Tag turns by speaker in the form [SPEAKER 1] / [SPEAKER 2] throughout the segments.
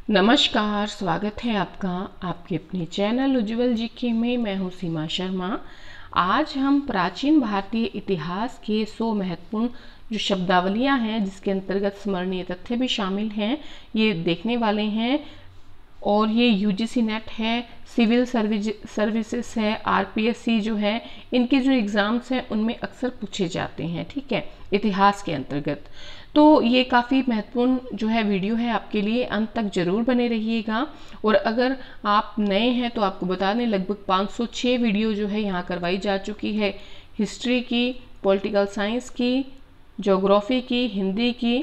[SPEAKER 1] नमस्कार, स्वागत है आपका आपके अपने चैनल उज्ज्वल जीके में। मैं हूं सीमा शर्मा। आज हम प्राचीन भारतीय इतिहास के 100 महत्वपूर्ण जो शब्दावलियां हैं, जिसके अंतर्गत स्मरणीय तथ्य भी शामिल हैं, ये देखने वाले हैं। और ये यूजीसी नेट है, सिविल सर्विसेज है, आरपीएससी जो है, इनके जो एग्ज़ाम्स हैं उनमें अक्सर पूछे जाते हैं। ठीक है, इतिहास के अंतर्गत। तो ये काफ़ी महत्वपूर्ण जो है वीडियो है आपके लिए, अंत तक जरूर बने रहिएगा। और अगर आप नए हैं तो आपको बता दें, लगभग 506 वीडियो जो है यहाँ करवाई जा चुकी है। हिस्ट्री की, पॉलिटिकल साइंस की, ज्योग्राफी की, हिंदी की,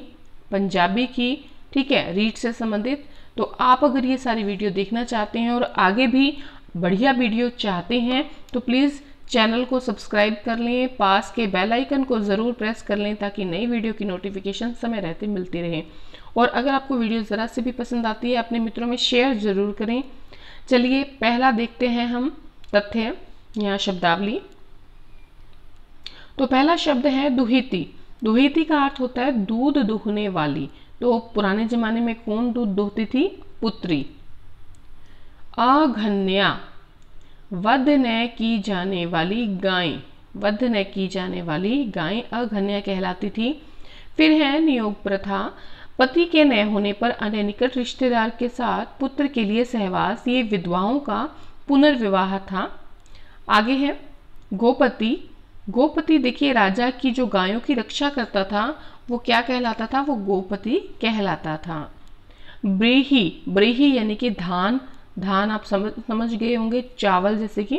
[SPEAKER 1] पंजाबी की, ठीक है, रीड से संबंधित। तो आप अगर ये सारी वीडियो देखना चाहते हैं और आगे भी बढ़िया वीडियो चाहते हैं तो प्लीज़ चैनल को सब्सक्राइब कर लें, पास के बेल आइकन को ज़रूर प्रेस कर लें ताकि नई वीडियो की नोटिफिकेशन समय रहते मिलती रहे। और अगर आपको वीडियो ज़रा से भी पसंद आती है, अपने मित्रों में शेयर ज़रूर करें। चलिए पहला देखते हैं हम तथ्य, यहाँ शब्दावली। तो पहला शब्द है दुहिती। दुहिती का अर्थ होता है दूध दुहने वाली। तो पुराने जमाने में कौन दूध दोहती थी? पुत्री। अघन्या, वध न की जाने वाली गाय। वध न की जाने वाली गाय अघन्या कहलाती थी। फिर है नियोग प्रथा। पति के न होने पर अन्य निकट रिश्तेदार के साथ पुत्र के लिए सहवास, ये विधवाओं का पुनर्विवाह था। आगे है गोपति। गोपति देखिए, राजा की जो गायों की रक्षा करता था वो क्या कहलाता था? वो गोपति कहलाता था। ब्रीही। ब्रीही यानी कि धान। धान आप समझ गए होंगे, चावल जैसे कि।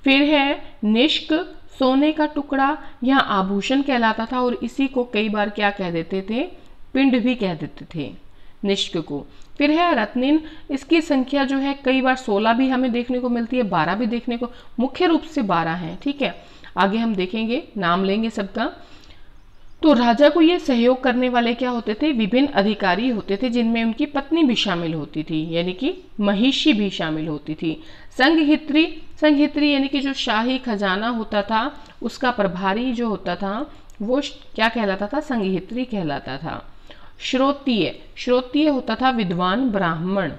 [SPEAKER 1] फिर है निष्क, सोने का टुकड़ा, यहाँ आभूषण कहलाता था। और इसी को कई बार क्या कह देते थे? पिंड भी कह देते थे निष्क को। फिर है रत्निन। इसकी संख्या जो है कई बार 16 भी हमें देखने को मिलती है, 12 भी देखने को, मुख्य रूप से 12 है। ठीक है, आगे हम देखेंगे, नाम लेंगे सबका। तो राजा को ये सहयोग करने वाले क्या होते थे? विभिन्न अधिकारी होते थे, जिनमें उनकी पत्नी भी शामिल होती थी, यानी कि महिषी भी शामिल होती थी। संघहित्री। संघहित्री यानी कि जो शाही खजाना होता था उसका प्रभारी जो होता था वो क्या कहलाता था? संघहित्री कहलाता था। श्रोत्रिय। श्रोत्रिय होता था विद्वान ब्राह्मण।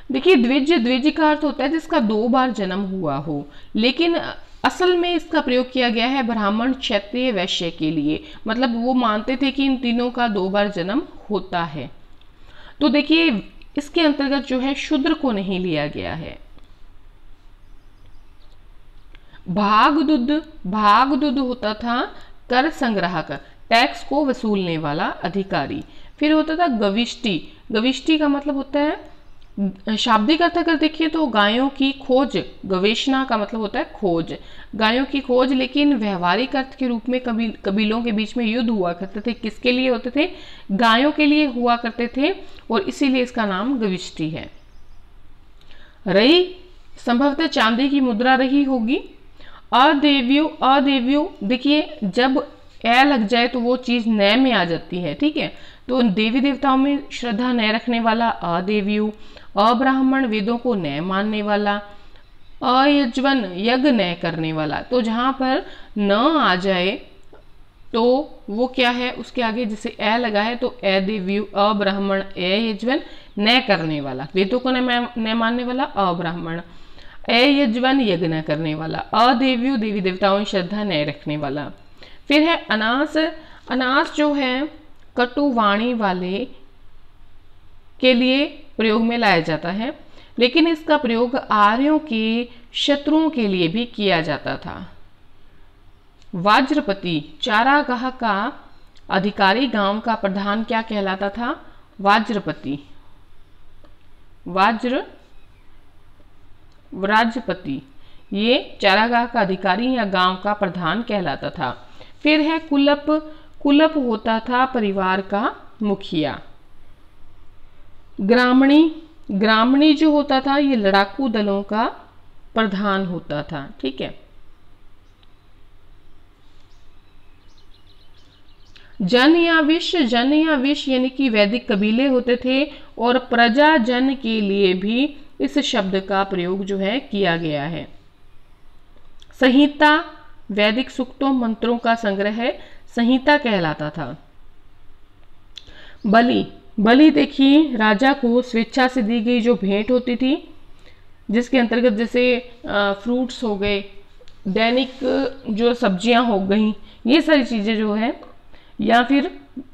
[SPEAKER 1] देखिए द्विज। द्विज का अर्थ होता है जिसका 2 बार जन्म हुआ हो, लेकिन असल में इसका प्रयोग किया गया है ब्राह्मण, क्षत्रिय, वैश्य के लिए। मतलब वो मानते थे कि इन तीनों का 2 बार जन्म होता है। तो देखिए इसके अंतर्गत जो है शूद्र को नहीं लिया गया है। भागदुद। भागदुद होता था कर संग्राहक, टैक्स को वसूलने वाला अधिकारी। फिर होता था गविष्टि। गविष्टि का मतलब होता है, शाब्दिक अर्थ अगर देखिए तो गायों की खोज। गवेषणा का मतलब होता है खोज, गायों की खोज। लेकिन व्यवहारिक अर्थ के रूप में कबीलों के बीच में युद्ध हुआ करते थे। किसके लिए होते थे? गायों के लिए हुआ करते थे, और इसीलिए इसका नाम गविष्टि है। रही, संभवतः चांदी की मुद्रा रही होगी। अदेव्यो। अदेव्यो देखिए जब ए लग जाए तो वो चीज न में आ जाती है। ठीक है, तो देवी देवताओं में श्रद्धा न रखने वाला अदेव्यु। अब्राह्मण, वेदों को न मानने वाला। अयज्वन, यज्ञ न करने वाला। तो जहां पर न आ जाए तो वो क्या है? उसके आगे जैसे ए लगा है तो अदेव्यु, अब्राह्मण, अयज्वन, न करने वाला, वेदों को न मानने वाला अब्राह्मण। अयज्वन, यज्ञ न करने वाला। अदेव्यु, देवी देवताओं में श्रद्धा न रखने वाला। फिर है अनास। अनास जो है कटु वाणी वाले के लिए प्रयोग में लाया जाता है, लेकिन इसका प्रयोग आर्यों के शत्रुओं के लिए भी किया जाता था। वाज्रपति। चारागाह का अधिकारी गांव का प्रधान क्या कहलाता था? वाज्रपति। वाज्रपति ये चारागाह का अधिकारी या गांव का प्रधान कहलाता था। फिर है कुलप। कुलप होता था परिवार का मुखिया। ग्रामणी। ग्रामणी जो होता था ये लड़ाकू दलों का प्रधान होता था। ठीक है, जन या विश। जन या विश यानी कि वैदिक कबीले होते थे, और प्रजा जन के लिए भी इस शब्द का प्रयोग जो है किया गया है। संहिता। वैदिक सूक्तों मंत्रों का संग्रह है, संहिता कहलाता था। बलि, बलि देखिए राजा को स्वेच्छा से दी गई जो भेंट होती थी, जिसके अंतर्गत जैसे फ्रूट्स हो गए, दैनिक जो सब्जियां हो गई, ये सारी चीज़ें जो है, या फिर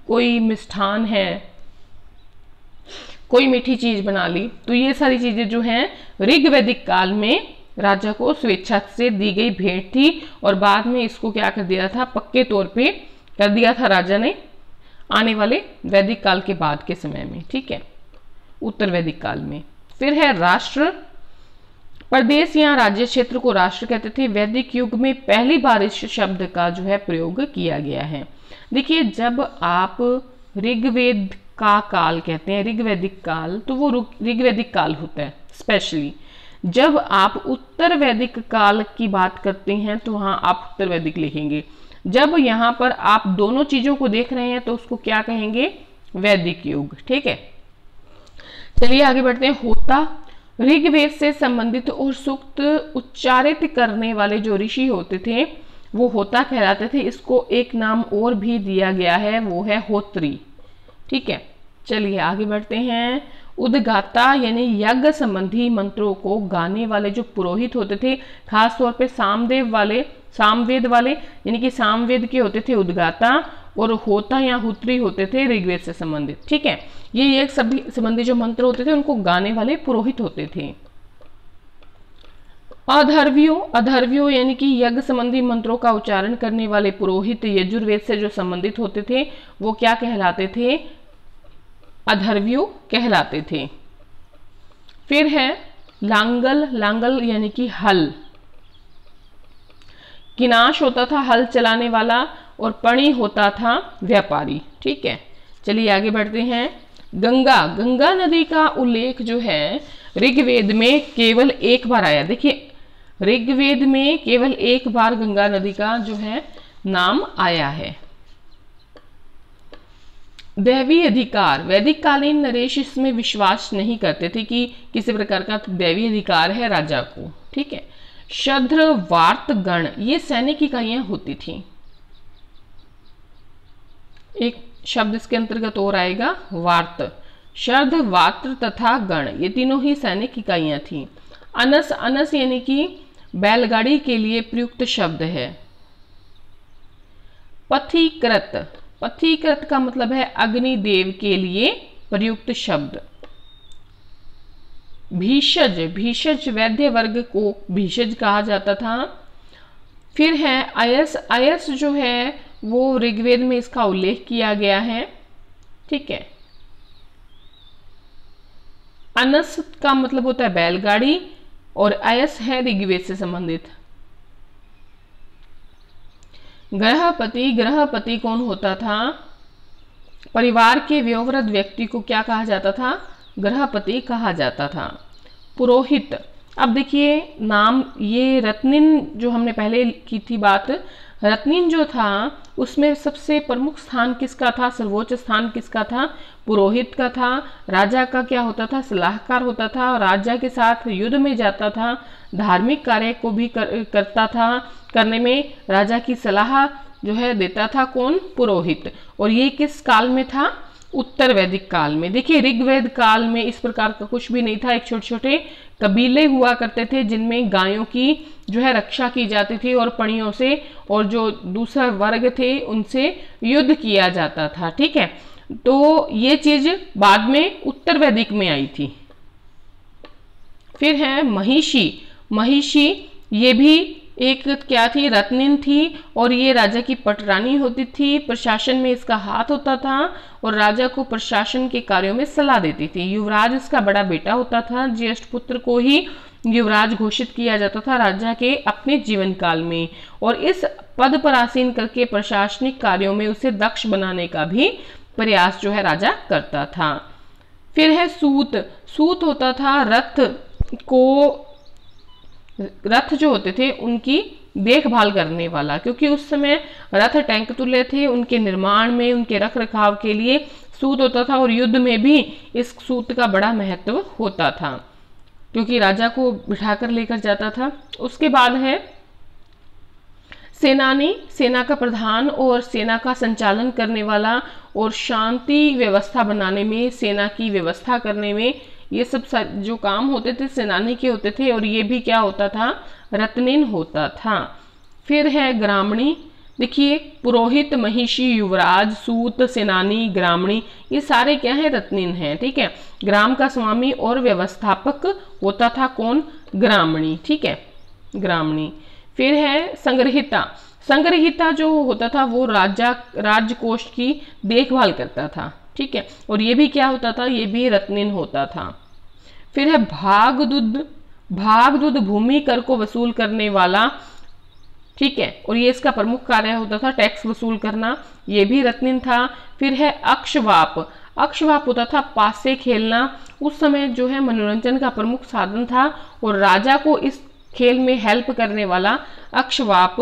[SPEAKER 1] कोई मिष्ठान है, कोई मीठी चीज बना ली, तो ये सारी चीजें जो हैं ऋग वैदिक काल में राजा को स्वेच्छा से दी गई भेंट थी, और बाद में इसको क्या कर दिया था, पक्के तौर पे कर दिया था राजा ने आने वाले वैदिक काल के बाद के समय में। ठीक है, उत्तर वैदिक काल में। फिर है राष्ट्र। प्रदेश या राज्य क्षेत्र को राष्ट्र कहते थे। वैदिक युग में पहली बार इस शब्द का जो है प्रयोग किया गया है। देखिए, जब आप ऋग्वेद का काल कहते हैं, ऋग्वैदिक काल, तो वो ऋग्वैदिक काल होता है। स्पेशली जब आप उत्तर वैदिक काल की बात करते हैं तो वहां आप उत्तर वैदिक लिखेंगे। जब यहाँ पर आप दोनों चीजों को देख रहे हैं तो उसको क्या कहेंगे, वैदिक युग। ठीक है, चलिए आगे बढ़ते हैं। होता, ऋग्वेद से संबंधित और सूक्त उच्चारित करने वाले जो ऋषि होते थे वो होता कहलाते थे। इसको एक नाम और भी दिया गया है, वो है होत्री। ठीक है, चलिए आगे बढ़ते हैं। उद्गाता यानी यज्ञ संबंधी मंत्रों को गाने वाले जो पुरोहित होते थे, खास तौर पे सामवेद वाले यानी कि सामवेद के होते थे उद्गाता, और होता या हुत्री होते थे ऋग्वेद से संबंधित। ठीक है, ये एक सभी संबंधी जो मंत्र होते थे उनको गाने वाले पुरोहित होते थे। अधर्व्यो यानी कि यज्ञ संबंधी मंत्रों का उच्चारण करने वाले पुरोहित यजुर्वेद से जो संबंधित होते थे वो क्या कहलाते थे, अधर्व्यो कहलाते थे। फिर है लांगल, लांगल यानी कि हल। किनाश होता था हल चलाने वाला, और पणी होता था व्यापारी। ठीक है, चलिए आगे बढ़ते हैं। गंगा, गंगा नदी का उल्लेख जो है ऋग्वेद में केवल एक बार आया। देखिए, ऋग्वेद में केवल एक बार गंगा नदी का जो है नाम आया है। दैवी अधिकार, वैदिक कालीन नरेश इसमें विश्वास नहीं करते थे कि किसी प्रकार का दैवी अधिकार है राजा को। ठीक है, शद्र वार्त गण, ये सैनिक इकाइयां होती थी। एक शब्द इसके अंतर्गत और आएगा, वार्त। शद्र, वात्र तथा गण, ये तीनों ही सैनिक इकाइयां थी। अनस, अनस यानी कि बैलगाड़ी के लिए प्रयुक्त शब्द है। पथिकृत, पथिकृत का मतलब है अग्निदेव के लिए प्रयुक्त शब्द। भीषज, भीषज वैद्य वर्ग को भीषज कहा जाता था। फिर है अयस, अयस जो है वो ऋग्वेद में इसका उल्लेख किया गया है। ठीक है, अनस का मतलब होता है बैलगाड़ी, और अयस है ऋग्वेद से संबंधित। गृहपति, गृहपति कौन होता था, परिवार के वयोवृद्ध व्यक्ति को क्या कहा जाता था, गृहपति कहा जाता था। पुरोहित, अब देखिए नाम, ये रत्निन जो हमने पहले की थी बात, रत्निन जो था उसमें सबसे प्रमुख स्थान किसका था, सर्वोच्च स्थान किसका था, पुरोहित का था। राजा का क्या होता था, सलाहकार होता था, और राजा के साथ युद्ध में जाता था, धार्मिक कार्य को भी करता था, करने में राजा की सलाह जो है देता था कौन, पुरोहित। और ये किस काल में था, उत्तर वैदिक काल में। देखिए, ऋग्वेद काल में इस प्रकार का कुछ भी नहीं था। एक छोटे छोटे कबीले हुआ करते थे जिनमें गायों की जो है रक्षा की जाती थी, और पणियों से, और जो दूसरा वर्ग थे उनसे युद्ध किया जाता था। ठीक है, तो ये चीज बाद में उत्तर वैदिक में आई थी। फिर है महिषी, महिषी ये भी एक क्या थी, रत्निन थी, और ये राजा की पटरानी होती थी। प्रशासन में इसका हाथ होता था, और राजा को प्रशासन के कार्यों में सलाह देती थी। युवराज इसका बड़ा बेटा होता था। ज्येष्ठ पुत्र को ही युवराज घोषित किया जाता था राजा के अपने जीवन काल में, और इस पद पर आसीन करके प्रशासनिक कार्यों में उसे दक्ष बनाने का भी प्रयास जो है राजा करता था। फिर है सूत, सूत होता था रथ को, रथ जो होते थे उनकी देखभाल करने वाला, क्योंकि उस समय रथ टैंक तुल्य थे। उनके निर्माण में, उनके रख रखाव के लिए सूत होता था, और युद्ध में भी इस सूत का बड़ा महत्व होता था, क्योंकि राजा को बिठाकर लेकर जाता था। उसके बाद है सेनानी, सेना का प्रधान और सेना का संचालन करने वाला, और शांति व्यवस्था बनाने में, सेना की व्यवस्था करने में, ये सब जो काम होते थे सेनानी के होते थे, और ये भी क्या होता था, रत्निन होता था। फिर है ग्रामणी। देखिए पुरोहित, महिषी, युवराज, सूत, सेनानी, ग्रामणी, ये सारे क्या है, रत्निन हैं। ठीक है, ग्राम का स्वामी और व्यवस्थापक होता था कौन, ग्रामणी। ठीक है, ग्रामणी। फिर है संग्रहिता। संग्रहिता जो होता था वो राजकोष की देखभाल करता था। ठीक है, और ये भी क्या होता था, ये भी रत्निन होता था। फिर है भागदुद। भागदुद भूमि कर को वसूल करने वाला। ठीक है, और ये इसका प्रमुख कार्य होता था टैक्स वसूल करना, ये भी रत्निन था। फिर है अक्षवाप। अक्षवाप होता था पासे खेलना, उस समय जो है मनोरंजन का प्रमुख साधन था, और राजा को इस खेल में हेल्प करने वाला अक्षवाप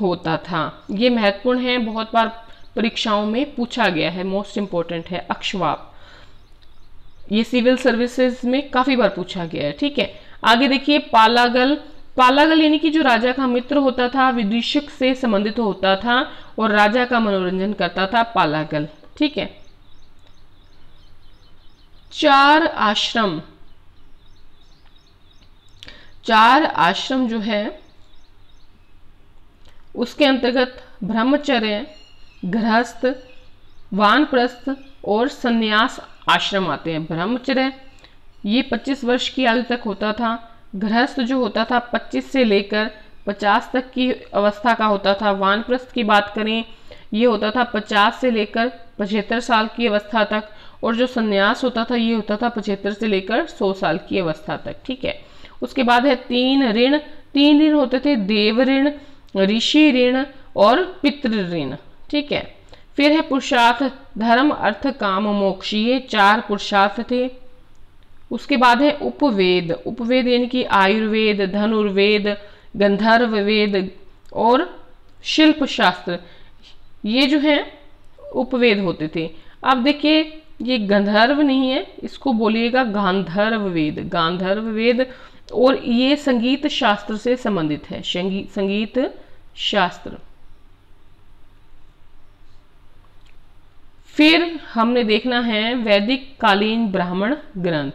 [SPEAKER 1] होता था। ये महत्वपूर्ण है, बहुत बार परीक्षाओं में पूछा गया है, मोस्ट इंपॉर्टेंट है अक्षवाप। ये सिविल सर्विसेज में काफी बार पूछा गया है। ठीक है, आगे देखिए पालागल। पालागल यानी कि जो राजा का मित्र होता था, विदूषक से संबंधित होता था और राजा का मनोरंजन करता था, पालागल। ठीक है, 4 आश्रम। 4 आश्रम जो है उसके अंतर्गत ब्रह्मचर्य, गृहस्थ, वानप्रस्थ और संन्यास आश्रम आते हैं। ब्रह्मचर्य ये 25 वर्ष की आयु तक होता था। गृहस्थ जो होता था 25 से लेकर 50 तक की अवस्था का होता था। वानप्रस्थ की बात करें ये होता था 50 से लेकर 75 साल की अवस्था तक, और जो संन्यास होता था ये होता था 75 से लेकर 100 साल की अवस्था तक। ठीक है, उसके बाद है 3 ऋण। 3 ऋण होते थे, देव ऋण, ऋषि ऋण और पितृ ऋण। ठीक है, फिर है पुरुषार्थ, धर्म, अर्थ, काम, मोक्ष, ये 4 पुरुषार्थ थे। उसके बाद है उपवेद। उपवेद यानी कि आयुर्वेद, धनुर्वेद, गंधर्व वेद और शिल्प शास्त्र, ये जो है उपवेद होते थे। अब देखिए ये गंधर्व नहीं है, इसको बोलिएगा गांधर्व वेद। गांधर्व वेद, और ये संगीत शास्त्र से संबंधित है, संगीत शास्त्र। फिर हमने देखना है वैदिक कालीन ब्राह्मण ग्रंथ।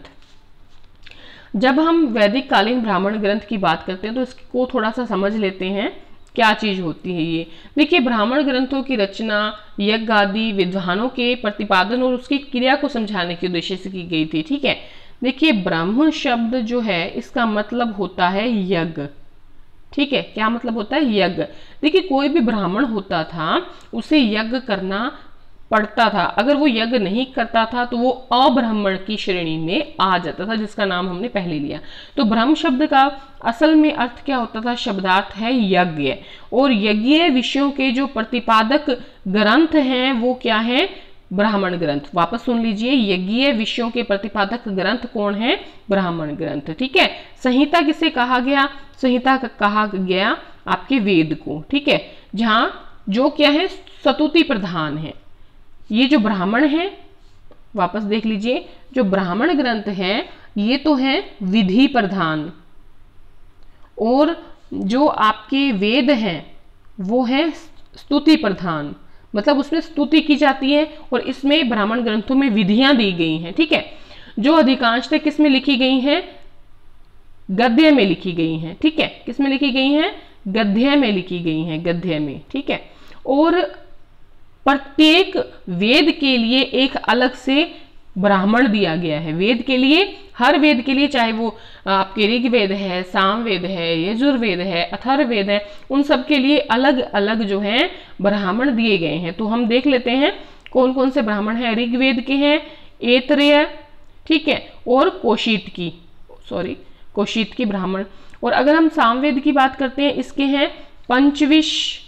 [SPEAKER 1] जब हम वैदिक कालीन ब्राह्मण ग्रंथ की बात करते हैं तो इसको थोड़ा सा समझ लेते हैं क्या चीज होती है ये। देखिए ब्राह्मण ग्रंथों की रचना यज्ञ आदि विद्वानों के प्रतिपादन और उसकी क्रिया को समझाने के उद्देश्य से की गई थी। ठीक है, देखिए ब्राह्मण शब्द जो है इसका मतलब होता है यज्ञ। ठीक है, क्या मतलब होता है, यज्ञ। देखिए कोई भी ब्राह्मण होता था उसे यज्ञ करना पड़ता था, अगर वो यज्ञ नहीं करता था तो वो अब्राह्मण की श्रेणी में आ जाता था, जिसका नाम हमने पहले लिया। तो ब्रह्म शब्द का असल में अर्थ क्या होता था, शब्दार्थ है यज्ञ, और यज्ञीय विषयों के जो प्रतिपादक ग्रंथ हैं वो क्या है, ब्राह्मण ग्रंथ। वापस सुन लीजिए, यज्ञीय विषयों के प्रतिपादक ग्रंथ कौन है, ब्राह्मण ग्रंथ। ठीक है, संहिता किसे कहा गया, संहिता कहा गया आपके वेद को। ठीक है, जहां जो क्या है स्तुति प्रधान है। ये जो ब्राह्मण है, वापस देख लीजिए, जो ब्राह्मण ग्रंथ है ये तो है विधि प्रधान, और जो आपके वेद हैं वो है स्तुति प्रधान, मतलब उसमें स्तुति की जाती है और इसमें ब्राह्मण ग्रंथों में विधियां दी गई हैं। ठीक है, जो अधिकांशतः किस में लिखी गई हैं, गद्य में लिखी गई हैं। ठीक है, किस में लिखी गई हैं, गद्य में लिखी गई हैं, गद्य में। ठीक है, और प्रत्येक वेद के लिए एक अलग से ब्राह्मण दिया गया है। वेद के लिए, हर वेद के लिए, चाहे वो आपके ऋग्वेद है, सामवेद है, यजुर्वेद है, अथर्ववेद है, उन सब के लिए अलग अलग जो है ब्राह्मण दिए गए हैं। तो हम देख लेते हैं कौन कौन से ब्राह्मण हैं। ऋग्वेद के हैं ऐतरेय, ठीक है, और कौशित की ब्राह्मण। और अगर हम सामवेद की बात करते हैं, इसके हैं पंचविश,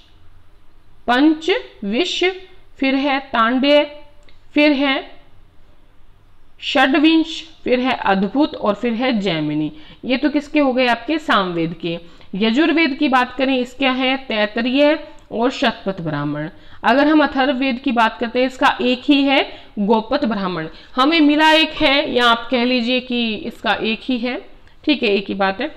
[SPEAKER 1] फिर है तांड्य, फिर है षड्विंश, फिर है अद्भुत, और फिर है जैमिनी। ये तो किसके हो गए, आपके सामवेद के। यजुर्वेद की बात करें, इसके है तैतरीय और शतपथ ब्राह्मण। अगर हम अथर्ववेद की बात करते हैं, इसका एक ही है, गोपथ ब्राह्मण। हमें मिला एक है, या आप कह लीजिए कि इसका एक ही है। ठीक है, एक ही बात है।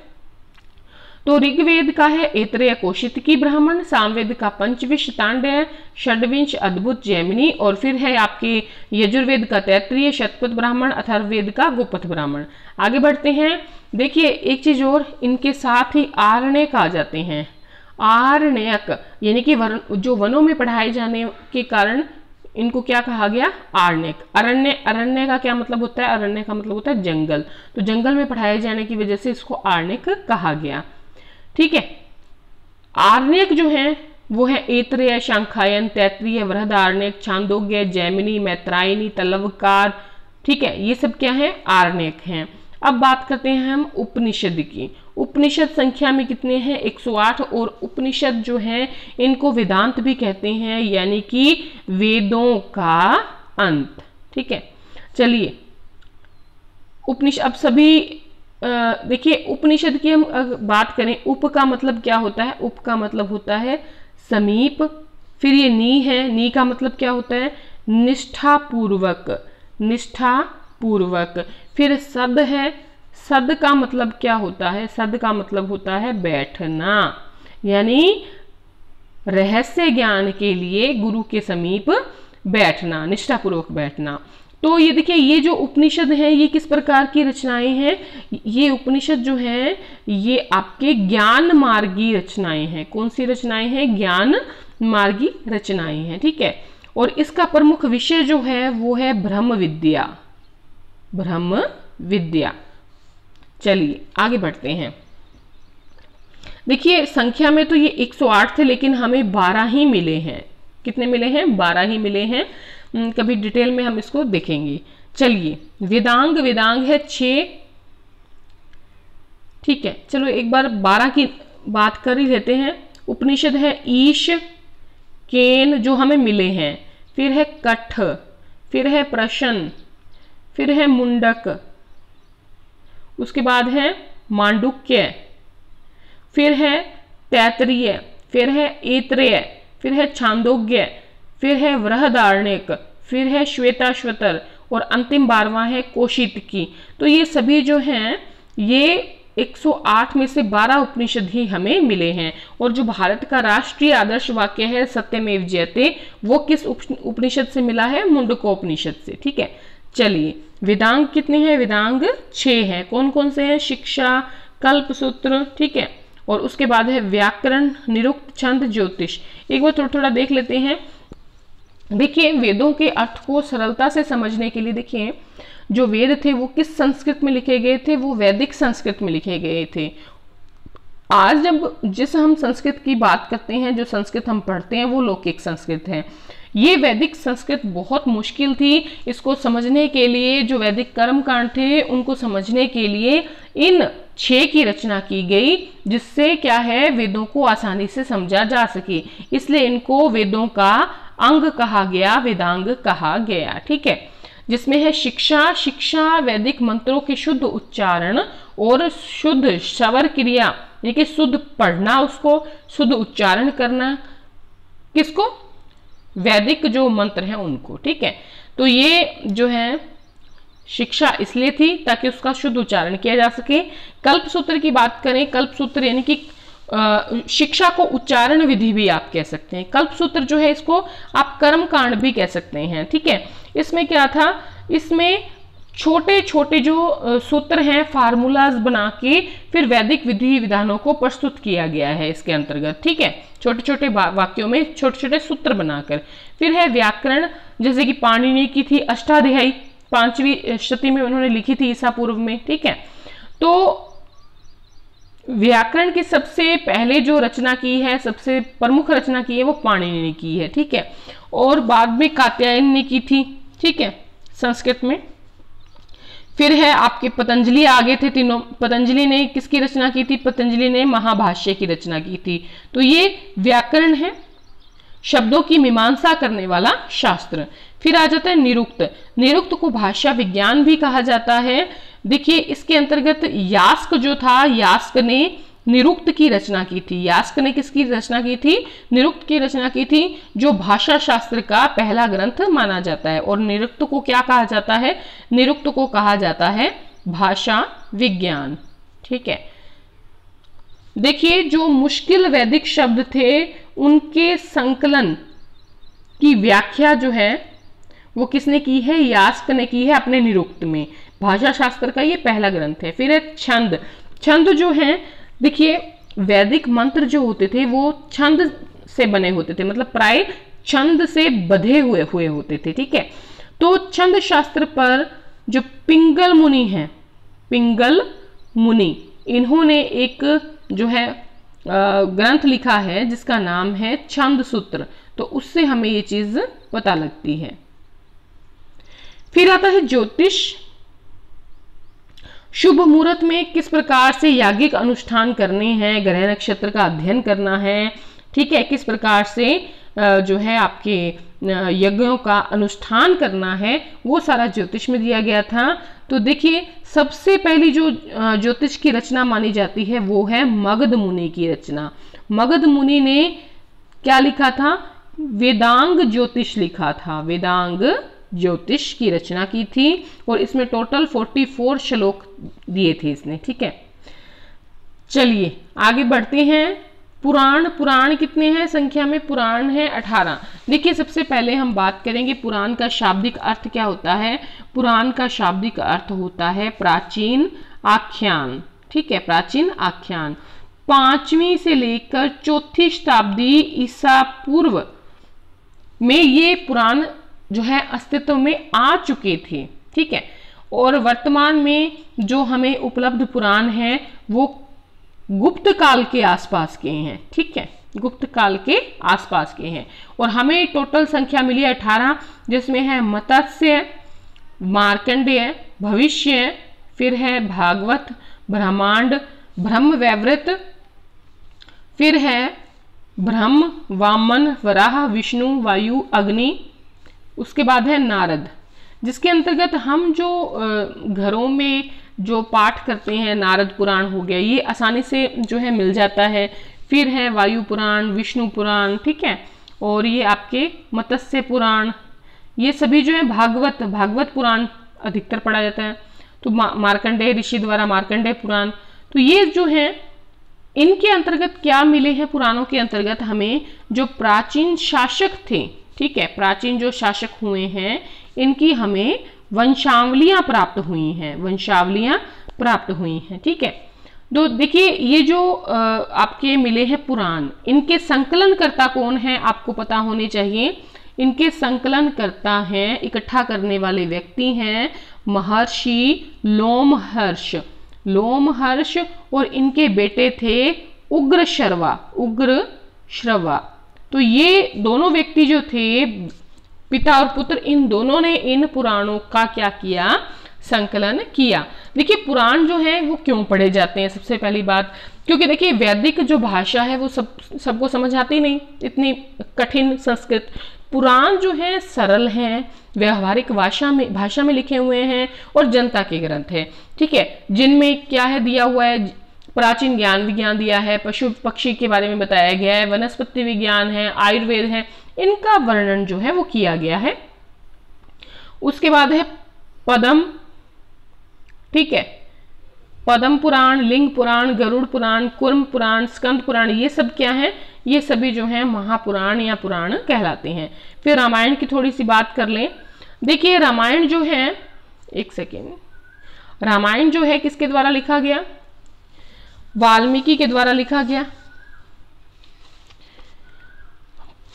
[SPEAKER 1] तो ऋग्वेद का है ऐतरेय कौशितकी ब्राह्मण, सामवेद का पंचविंश तांडव, षड्विंश अद्भुत जैमिनी, और फिर है आपके यजुर्वेद का तैत्तिरीय शतपथ ब्राह्मण, अथर्ववेद का गोपथ ब्राह्मण। आगे बढ़ते हैं। देखिए एक चीज और, इनके साथ ही आरण्यक आ जाते हैं। आरण्यक यानी कि जो वनों में पढ़ाए जाने के कारण इनको क्या कहा गया, आरण्यक। अरण्य, अरण्य का क्या मतलब होता है, अरण्य का मतलब होता है जंगल, तो जंगल में पढ़ाए जाने की वजह से इसको आरण्यक कहा गया। ठीक है, आरण्यक जो है वो है ऐतरेय, शांखायन, तैत्तिरीय, बृहदारण्यक, छांदोग्य, जैमिनी, मैत्रायनी, तलवकार। ठीक है, ये सब क्या है, आरण्यक हैं। अब बात करते हैं हम उपनिषद की। उपनिषद संख्या में कितने हैं, 108, और उपनिषद जो है इनको वेदांत भी कहते हैं, यानी कि वेदों का अंत। ठीक है, चलिए उपनिषद, अब सभी देखिए उपनिषद की हम बात करें, उप का मतलब क्या होता है, उप का मतलब होता है समीप, फिर ये नी है, नी का मतलब क्या होता है, निष्ठा पूर्वक, निष्ठा पूर्वक, फिर सद है, सद का मतलब क्या होता है, सद का मतलब होता है बैठना, यानी रहस्य ज्ञान के लिए गुरु के समीप बैठना, निष्ठा पूर्वक बैठना। तो ये देखिए, ये जो उपनिषद है ये किस प्रकार की रचनाएं हैं, ये उपनिषद जो है ये आपके ज्ञान मार्गी रचनाएं हैं। कौन सी रचनाएं हैं, ज्ञान मार्गी रचनाएं हैं। ठीक है, और इसका प्रमुख विषय जो है वो है ब्रह्म विद्या, ब्रह्म विद्या। चलिए आगे बढ़ते हैं। देखिए संख्या में तो ये 108 थे, लेकिन हमें 12 ही मिले हैं। कितने मिले हैं, 12 ही मिले हैं। कभी डिटेल में हम इसको देखेंगे। चलिए वेदांग, वेदांग है 6। ठीक है, चलो एक बार 12 की बात कर ही लेते हैं। उपनिषद है ईश, केन जो हमें मिले हैं, फिर है कठ, फिर है प्रशन, फिर है मुंडक, उसके बाद है मांडुक्य, फिर है तैत्तिरीय, फिर है ऐतरेय, फिर है छांदोग्य, फिर है बृहदारण्यक, फिर है श्वेताश्वतर, और अंतिम 12वां है कौशितकी। तो ये सभी जो हैं ये 108 में से 12 उपनिषद ही हमें मिले हैं। और जो भारत का राष्ट्रीय आदर्श वाक्य है सत्यमेव जयते, वो किस उपनिषद से मिला है, मुंडकोपनिषद से। ठीक है, चलिए वेदांग कितने हैं, वेदांग 6 हैं। कौन कौन से हैं, शिक्षा, कल्पसूत्र, ठीक है, और उसके बाद है व्याकरण, निरुक्त, छंद, ज्योतिष। एक बार थोड़ा थोड़ा देख लेते हैं। देखिए वेदों के अर्थ को सरलता से समझने के लिए देखिए, जो वेद थे वो किस संस्कृत में लिखे गए थे, वो वैदिक संस्कृत में लिखे गए थे। आज जब जिस हम संस्कृत की बात करते हैं, जो संस्कृत हम पढ़ते हैं वो लौकिक संस्कृत है। ये वैदिक संस्कृत बहुत मुश्किल थी। इसको समझने के लिए जो वैदिक कर्मकांड थे उनको समझने के लिए इन 6 की रचना की गई, जिससे क्या है, वेदों को आसानी से समझा जा सके। इसलिए इनको वेदों का अंग कहा गया, वेदांग कहा गया। ठीक है, जिसमें है शिक्षा, शिक्षा वैदिक मंत्रों के शुद्ध उच्चारण और शुद्ध श्रवण क्रिया, यानी कि शुद्ध पढ़ना, उसको शुद्ध उच्चारण करना, किसको, वैदिक जो मंत्र हैं उनको। ठीक है, तो ये जो है शिक्षा इसलिए थी ताकि उसका शुद्ध उच्चारण किया जा सके। कल्पसूत्र की बात करें, कल्पसूत्र यानी कि शिक्षा को उच्चारण विधि भी आप कह सकते हैं। कल्पसूत्र जो है इसको आप कर्मकांड भी कह सकते हैं। ठीक है, इसमें क्या था, इसमें छोटे छोटे जो सूत्र हैं, फार्मूलाज बना के फिर वैदिक विधि विधानों को प्रस्तुत किया गया है इसके अंतर्गत। ठीक है, छोटे छोटे वाक्यों में छोटे छोटे सूत्र बनाकर। फिर है व्याकरण, जैसे कि पाणिनि की थी अष्टाध्यायी, 5वीं शती में उन्होंने लिखी थी ईसा पूर्व में। ठीक है, तो व्याकरण की सबसे पहले जो रचना की है, सबसे प्रमुख रचना की है वो पाणिनि ने की है। ठीक है, और बाद में कात्यायन ने की थी। ठीक है, संस्कृत में। फिर है आपके पतंजलि आगे थे तीनों। पतंजलि ने किसकी रचना की थी, पतंजलि ने महाभाष्य की रचना की थी। तो ये व्याकरण है, शब्दों की मीमांसा करने वाला शास्त्र। फिर आ जाता है निरुक्त। निरुक्त को भाषा विज्ञान भी कहा जाता है। देखिए इसके अंतर्गत यास्क जो था, यास्क ने निरुक्त की रचना की थी। यास्क ने किसकी रचना की थी, निरुक्त की रचना की थी, जो भाषा शास्त्र का पहला ग्रंथ माना जाता है। और निरुक्त को क्या कहा जाता है, निरुक्त को कहा जाता है भाषा विज्ञान। ठीक है, देखिए जो मुश्किल वैदिक शब्द थे उनके संकलन की व्याख्या जो है वो किसने की है, यास्क ने की है अपने निरुक्त में। भाषा शास्त्र का ये पहला ग्रंथ है। फिर है छंद। छंद जो है, देखिए वैदिक मंत्र जो होते थे वो छंद से बने होते थे, मतलब प्राय छंद से बधे हुए होते थे, ठीक है। तो छंद शास्त्र पर जो पिंगल मुनि हैं, पिंगल मुनि, इन्होंने एक जो है ग्रंथ लिखा है जिसका नाम है छंद सूत्र, तो उससे हमें ये चीज पता लगती है। फिर आता है ज्योतिष। शुभ मुहूर्त में किस प्रकार से याज्ञिक अनुष्ठान करने हैं, ग्रह नक्षत्र का अध्ययन करना है, ठीक है, किस प्रकार से जो है आपके यज्ञों का अनुष्ठान करना है, वो सारा ज्योतिष में दिया गया था। तो देखिए सबसे पहली जो ज्योतिष की रचना मानी जाती है वो है मगध मुनि की रचना। मगध मुनि ने क्या लिखा था, वेदांग ज्योतिष लिखा था, वेदांग ज्योतिष की रचना की थी और इसमें टोटल 44 श्लोक दिए थे इसने, ठीक है। चलिए आगे बढ़ते हैं। पुराण, पुराण कितने हैं संख्या में, पुराण है 18। देखिए सबसे पहले हम बात करेंगे पुराण का शाब्दिक अर्थ क्या होता है। पुराण का शाब्दिक अर्थ होता है प्राचीन आख्यान, ठीक है, प्राचीन आख्यान। 5वीं से लेकर 4थी शताब्दी ईसा पूर्व में ये पुराण जो है अस्तित्व में आ चुके थे, ठीक है। और वर्तमान में जो हमें उपलब्ध पुराण है वो गुप्त काल के आसपास के हैं, ठीक है, गुप्त काल के आसपास के हैं। और हमें टोटल संख्या मिली है 18, जिसमें है मत्स्य, मार्कंडेय, भविष्य, फिर है भागवत, ब्रह्मांड, ब्रह्म वैवृत, फिर है ब्रह्म, वामन, वराह, विष्णु, वायु, अग्नि, उसके बाद है नारद, जिसके अंतर्गत हम जो घरों में जो पाठ करते हैं, नारद पुराण हो गया, ये आसानी से जो है मिल जाता है। फिर है वायु पुराण, विष्णु पुराण, ठीक है, और ये आपके मत्स्य पुराण, ये सभी जो है भागवत, भागवत पुराण अधिकतर पढ़ा जाता है। तो मार्कंडेय ऋषि द्वारा मार्कंडेय पुराण, तो ये जो है इनके अंतर्गत क्या मिले हैं, पुराणों के अंतर्गत हमें जो प्राचीन शासक थे, ठीक है, प्राचीन जो शासक हुए हैं इनकी हमें वंशावलियां प्राप्त हुई हैं, वंशावलियां प्राप्त हुई हैं, ठीक है। तो देखिए ये जो आपके मिले हैं पुराण, इनके संकलनकर्ता कौन है आपको पता होने चाहिए। इनके संकलनकर्ता हैं, इकट्ठा करने वाले व्यक्ति हैं महर्षि लोमहर्ष, लोमहर्ष, और इनके बेटे थे उग्रश्रवा, उग्रश्रवा। तो ये दोनों व्यक्ति जो थे, पिता और पुत्र, इन दोनों ने इन पुराणों का क्या किया, संकलन किया। देखिए पुराण जो है वो क्यों पढ़े जाते हैं, सबसे पहली बात, क्योंकि देखिए वैदिक जो भाषा है वो सबको समझ आती नहीं, इतनी कठिन संस्कृत। पुराण जो है सरल हैं, व्यवहारिक भाषा में लिखे हुए हैं और जनता के ग्रंथ है, ठीक है, जिनमें क्या है दिया हुआ है, प्राचीन ज्ञान विज्ञान दिया है, पशु पक्षी के बारे में बताया गया है, वनस्पति विज्ञान है, आयुर्वेद है, इनका वर्णन जो है वो किया गया है। उसके बाद है पद्म, ठीक है, पद्म पुराण, लिंग पुराण, गरुड़ पुराण, कूर्म पुराण, स्कंद पुराण, ये सब क्या है, ये सभी जो है महापुराण या पुराण कहलाते हैं। फिर रामायण की थोड़ी सी बात कर लें। देखिए रामायण जो है, एक सेकेंड, रामायण जो है किसके द्वारा लिखा गया, वाल्मीकि के द्वारा लिखा गया।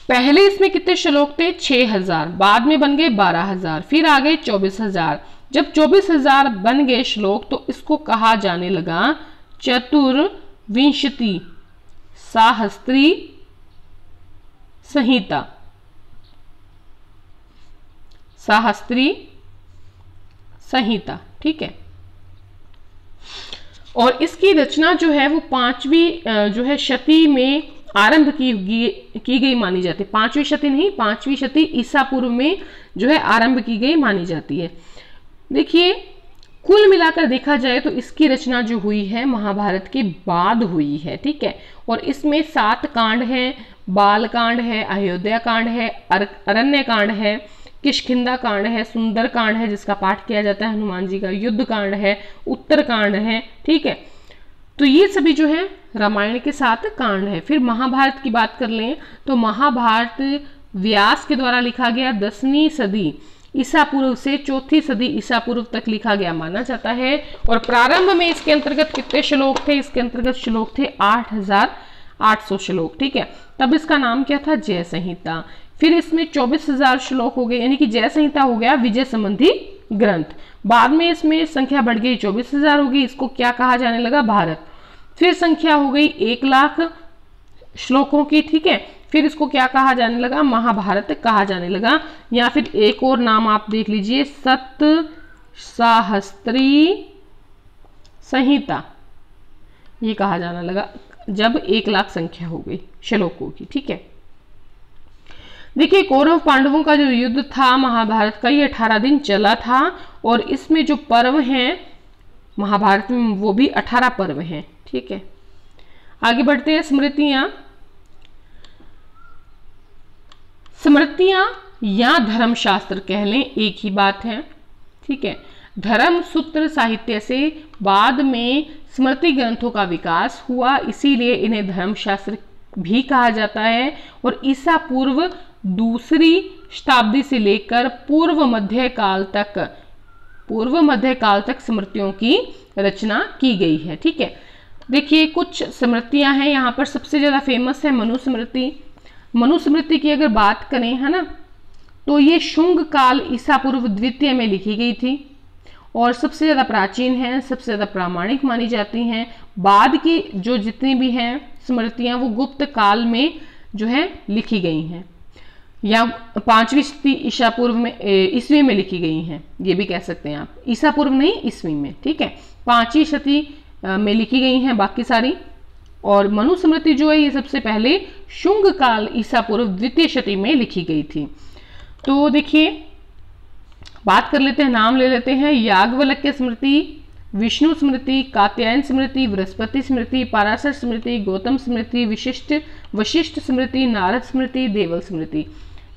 [SPEAKER 1] पहले इसमें कितने श्लोक थे, 6000, बाद में बन गए 12000, फिर आ गए 24000। जब 24000 बन गए श्लोक तो इसको कहा जाने लगा चतुर्विंशति साहस्त्री संहिता, साहस्त्री संहिता, ठीक है। और इसकी रचना जो है वो 5वीं जो है शती में आरंभ की गई मानी जाती है। 5वीं शती नहीं, 5वीं शती ईसा पूर्व में जो है आरंभ की गई मानी जाती है। देखिए कुल मिलाकर देखा जाए तो इसकी रचना जो हुई है महाभारत के बाद हुई है, ठीक है। और इसमें 7 कांड है, बाल कांड है, अयोध्या कांड है, अरण्य कांड है, किष्किंधा कांड है, सुंदर कांड है जिसका पाठ किया जाता है हनुमान जी का, युद्ध कांड है, उत्तर कांड है, ठीक है। तो ये सभी जो है रामायण के साथ कांड है। फिर महाभारत की बात कर लें तो महाभारत व्यास के द्वारा लिखा गया 10वीं सदी ईसा पूर्व से 4वीं सदी ईसा पूर्व तक लिखा गया माना जाता है। और प्रारंभ में इसके अंतर्गत कितने श्लोक थे? इसके अंतर्गत श्लोक थे 8800 श्लोक, ठीक है। तब इसका नाम क्या था? जय संहिता। फिर इसमें 24,000 श्लोक हो गए, यानी कि जय संहिता हो गया विजय संबंधी ग्रंथ। बाद में इसमें संख्या बढ़ गई 24,000 हो गई, इसको क्या कहा जाने लगा? भारत। फिर संख्या हो गई 1 लाख श्लोकों की, ठीक है। फिर इसको क्या कहा जाने लगा? महाभारत कहा जाने लगा। या फिर एक और नाम आप देख लीजिए, सतसाहस्त्री संहिता, ये कहा जाने लगा जब 1 लाख संख्या हो गई श्लोकों की, ठीक है। देखिए कौरव पांडवों का जो युद्ध था महाभारत का, ये 18 दिन चला था। और इसमें जो पर्व हैं महाभारत में वो भी 18 पर्व हैं, ठीक है। आगे बढ़ते हैं। स्मृतियां या धर्मशास्त्र कह लें, एक ही बात है, ठीक है। धर्म सूत्र साहित्य से बाद में स्मृति ग्रंथों का विकास हुआ, इसीलिए इन्हें धर्मशास्त्र भी कहा जाता है। और ईसा पूर्व 2री शताब्दी से लेकर पूर्व मध्य काल तक स्मृतियों की रचना की गई है, ठीक है। देखिए कुछ स्मृतियां हैं यहाँ पर, सबसे ज्यादा फेमस है मनुस्मृति। मनुस्मृति की अगर बात करें, है ना, तो ये शुंग काल ईसा पूर्व 2 में लिखी गई थी और सबसे ज्यादा प्राचीन है, सबसे ज्यादा प्रामाणिक मानी जाती हैं। बाद की जो जितनी भी हैं स्मृतियां वो गुप्त काल में जो है लिखी गई हैं, या 5वीं सदी ईसा पूर्व में ईस्वी में लिखी गई हैं, ये भी कह सकते हैं आप। ईसा पूर्व नहीं, ईस्वी में, ठीक है। 5वीं सदी में लिखी गई हैं बाकी सारी। और मनुस्मृति जो है ये सबसे पहले शुंग काल ईसा पूर्व 2वीं सदी में लिखी गई थी। तो देखिए बात कर लेते हैं, नाम ले लेते हैं। याज्ञवल्क्य स्मृति, विष्णु स्मृति, कात्यायन स्मृति, बृहस्पति स्मृति, पराशर स्मृति, गौतम स्मृति, वशिष्ठ स्मृति, नारद स्मृति, देवल स्मृति,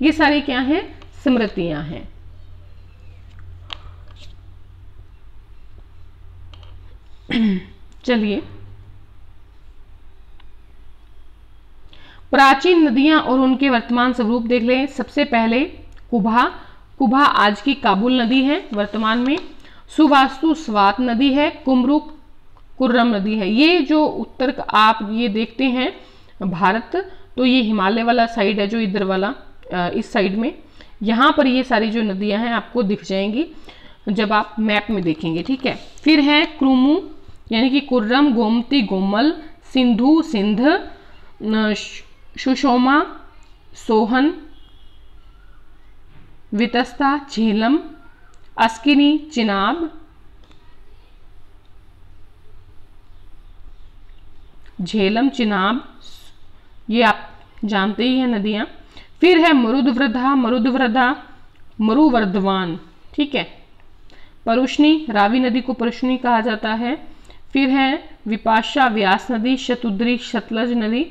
[SPEAKER 1] ये सारी क्या हैं? स्मृतियां हैं। चलिए प्राचीन नदियां और उनके वर्तमान स्वरूप देख लें। सबसे पहले कुभा आज की काबुल नदी है वर्तमान में। सुवास्तु स्वात नदी है। कुमरुक कुर्रम नदी है। ये जो उत्तर आप ये देखते हैं भारत, तो ये हिमालय वाला साइड है जो इधर वाला, इस साइड में यहाँ पर ये सारी जो नदियां हैं आपको दिख जाएंगी जब आप मैप में देखेंगे, ठीक है। फिर है क्रुमु यानी कि कुर्रम, गोमती, गोमल, सिंधु, सिंध, सुषोमा, सोहन, वितस्ता, झेलम, अस्किनी, चिनाब, ये आप जानते ही हैं नदियां। फिर है मरुदवृद्धा, मरुवर्धवान, ठीक है। परुष्णी, रावी नदी को परुष्णी कहा जाता है। फिर है विपाशा, व्यास नदी, शतुद्री, सतलज नदी,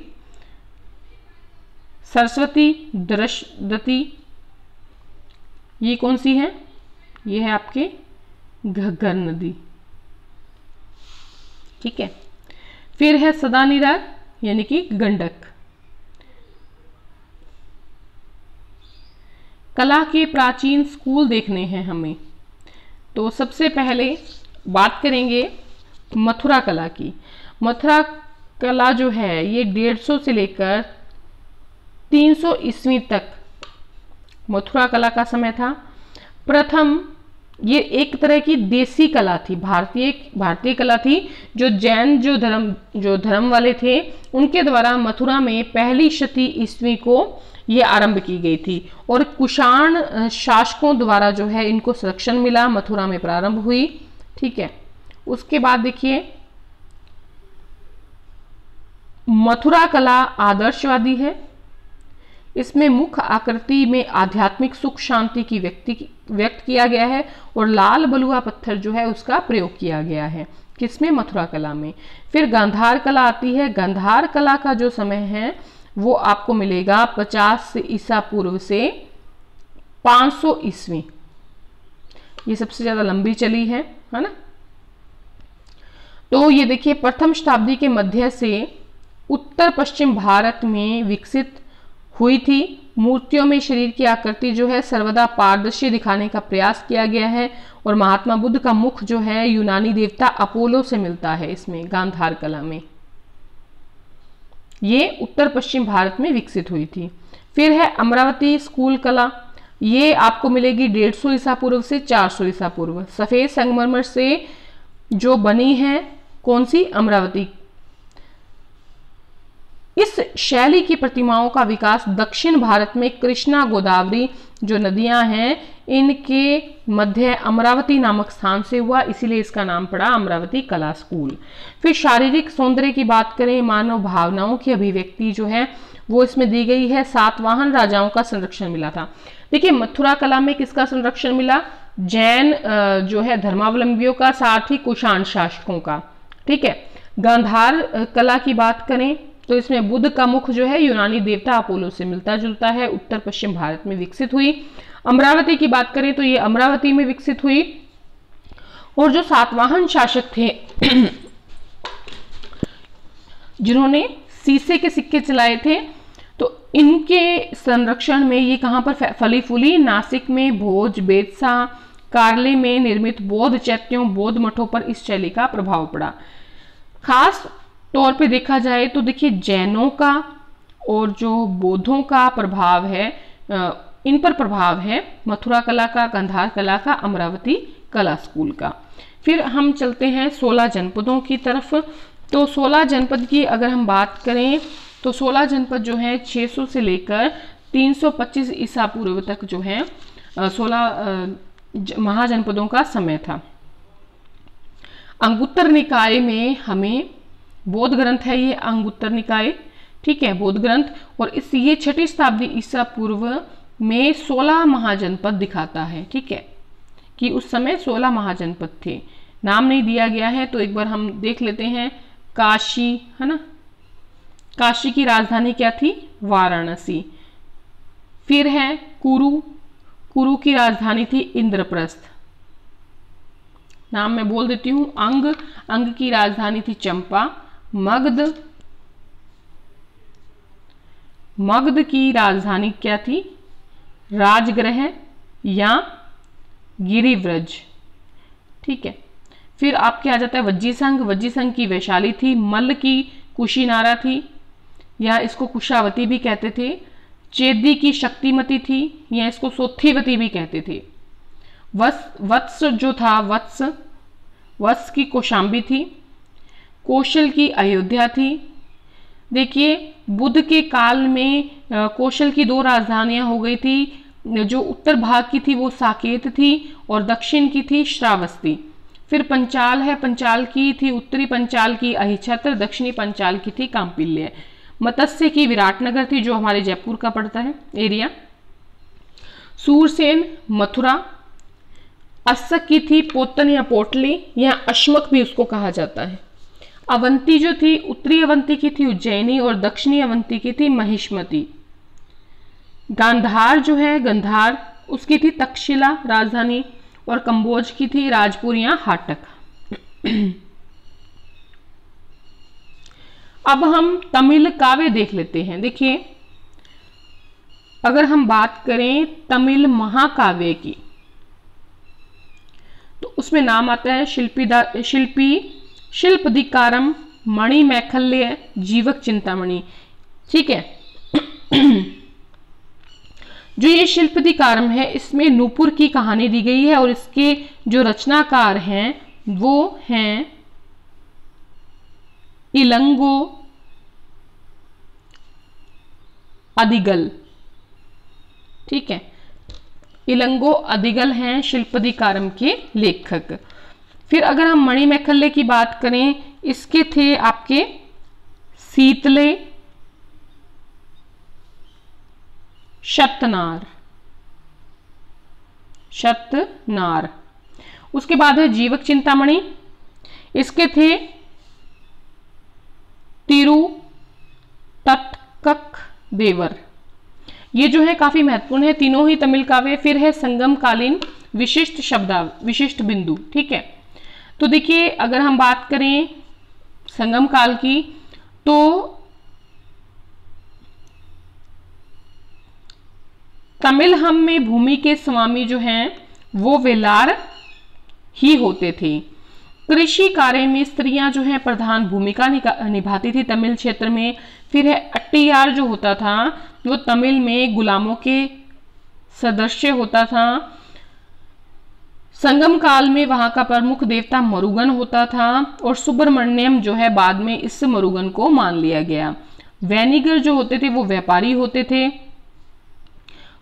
[SPEAKER 1] सरस्वती, दृशदती, ये कौन सी है? ये है आपके घग्गर नदी, ठीक है। फिर है सदानीरा यानी कि गंडक। कला के प्राचीन स्कूल देखने हैं हमें, तो सबसे पहले बात करेंगे मथुरा कला की। मथुरा कला जो है ये 150 से लेकर 300 ईस्वी तक मथुरा कला का समय था। प्रथम ये एक तरह की देसी कला थी, भारतीय कला थी, जो जैन जो धर्म वाले थे उनके द्वारा मथुरा में 1ली शती ईस्वी को ये आरंभ की गई थी। और कुषाण शासकों द्वारा जो है इनको संरक्षण मिला, मथुरा में प्रारंभ हुई, ठीक है। उसके बाद देखिए मथुरा कला आदर्शवादी है। इसमें मुख्य आकृति में आध्यात्मिक सुख शांति की व्यक्त किया गया है और लाल बलुआ पत्थर जो है उसका प्रयोग किया गया है। किसमें? मथुरा कला में। फिर गांधार कला आती है। गांधार कला का जो समय है वो आपको मिलेगा 50 ईसा पूर्व से 500 ईस्वी। ये सबसे ज्यादा लंबी चली है ना। तो ये देखिए प्रथम शताब्दी के मध्य से उत्तर पश्चिम भारत में विकसित हुई थी। मूर्तियों में शरीर की आकृति जो है सर्वदा पारदर्शी दिखाने का प्रयास किया गया है और महात्मा बुद्ध का मुख जो है यूनानी देवता अपोलो से मिलता है इसमें गांधार कला में। ये उत्तर पश्चिम भारत में विकसित हुई थी। फिर है अमरावती स्कूल कला, ये आपको मिलेगी 150 ईसा पूर्व से 400 ईसा पूर्व। सफेद संगमरमर से जो बनी है कौन सी, अमरावती। इस शैली की प्रतिमाओं का विकास दक्षिण भारत में कृष्णा गोदावरी जो नदियां हैं इनके मध्य अमरावती नामक स्थान से हुआ, इसीलिए इसका नाम पड़ा अमरावती कला स्कूल। फिर शारीरिक सौंदर्य की बात करें, मानव भावनाओं की अभिव्यक्ति जो है वो इसमें दी गई है। सातवाहन राजाओं का संरक्षण मिला था। देखिए मथुरा कला में किसका संरक्षण मिला, जैन जो है धर्मावलंबियों का, साथ ही कुषाण शासकों का। ठीक है, गांधार कला की बात करें तो इसमें बुद्ध का मुख जो है यूनानी देवता अपोलो से मिलता जुलता है, उत्तर पश्चिम भारत में विकसित हुई। अमरावती की बात करें तो ये अमरावती में विकसित हुई। और जो सातवाहन शासक थे जिन्होंने शीशे के सिक्के चलाए थे, तो इनके संरक्षण में ये कहां पर फली फूली, नासिक में भोज, बेतसा, कार्ले में निर्मित बौद्ध चैत्यों, बौद्ध मठों पर इस शैली का प्रभाव पड़ा। खास तौर पे देखा जाए तो देखिए जैनों का और जो बौद्धों का प्रभाव है, इन पर प्रभाव है मथुरा कला का, गांधार कला का, अमरावती कला स्कूल का। फिर हम चलते हैं 16 जनपदों की तरफ। तो 16 जनपद की अगर हम बात करें तो 16 जनपद जो है 600 से लेकर 325 ईसा पूर्व तक जो है 16 महाजनपदों का समय था। अंगुत्तर निकाय में हमें बौद्ध ग्रंथ है, ये अंगुत्तर निकाय, ठीक है, बौद्ध ग्रंथ, और इस ये 6ठी शताब्दी ईसा पूर्व में 16 महाजनपद दिखाता है। ठीक है, कि उस समय 16 महाजनपद थे, नाम नहीं दिया गया है। तो एक बार हम देख लेते हैं। काशी है ना, काशी की राजधानी क्या थी, वाराणसी। फिर है कुरु, कुरु की राजधानी थी इंद्रप्रस्थ, नाम मैं बोल देती हूं। अंग, अंग की राजधानी थी चंपा। मगध, मगध की राजधानी क्या थी, राजगृह या गिरिव्रज। ठीक है, फिर आपके आ जाता है वज्जी संघ, वज्जी संघ की वैशाली थी। मल्ल की कुशीनारा थी, या इसको कुशावती भी कहते थे। चेदी की शक्तिमती थी, या इसको सोथिवती भी कहते थे। वत्स जो था, वत्स की कौशाम्बी थी। कौशल की अयोध्या थी। देखिए बुद्ध के काल में कौशल की 2 राजधानियां हो गई थी। जो उत्तर भाग की थी वो साकेत थी और दक्षिण की थी श्रावस्ती। फिर पंचाल है, पंचाल की थी, उत्तरी पंचाल की अहिछत्र, दक्षिणी पंचाल की थी कांपिल्य। मत्स्य की विराटनगर थी जो हमारे जयपुर का पड़ता है एरिया। सूरसेन मथुरा। अस्सक की थी पोतन या पोटली, या अश्मक भी उसको कहा जाता है। अवंती जो थी, उत्तरी अवंती की थी उज्जैनी और दक्षिणी अवंती की थी महिष्मती। गांधार जो है, गंधार, उसकी थी तक्षशिला राजधानी, और कंबोज की थी राजपुर या हाटक। अब हम तमिल काव्य देख लेते हैं। देखिए अगर हम बात करें तमिल महाकाव्य की तो उसमें नाम आता है शिल्पदिकारम, मणि मैखल्य, जीवक चिंतामणि। ठीक है, जो ये शिल्पदिकारम है इसमें नूपुर की कहानी दी गई है और इसके जो रचनाकार हैं वो हैं इलंगो अदिगल। ठीक है, इलंगो अदिगल हैं शिल्पदिकारम के लेखक। फिर अगर हम मणि मैखल्य की बात करें, इसके थे आपके सीतले, शतनार, शतनार। उसके बाद है जीवक चिंतामणि, इसके थे तिरुतत्कक देवर। ये जो है काफी महत्वपूर्ण है, तीनों ही तमिल काव्य। फिर है संगम कालीन विशिष्ट बिंदु। ठीक है, तो देखिए अगर हम बात करें संगम काल की, तो तमिलहम में भूमि के स्वामी जो हैं वो वेलार ही होते थे। कृषि कार्य में स्त्रियां जो है प्रधान भूमिका निभाती थी तमिल क्षेत्र में। फिर है अट्टियार जो होता था वो तमिल में गुलामों के सदस्य होता था। संगम काल में वहां का प्रमुख देवता मरुगन होता था और सुब्रमण्यम जो है बाद में इस मरुगन को मान लिया गया। वैनिगर जो होते थे वो व्यापारी होते थे।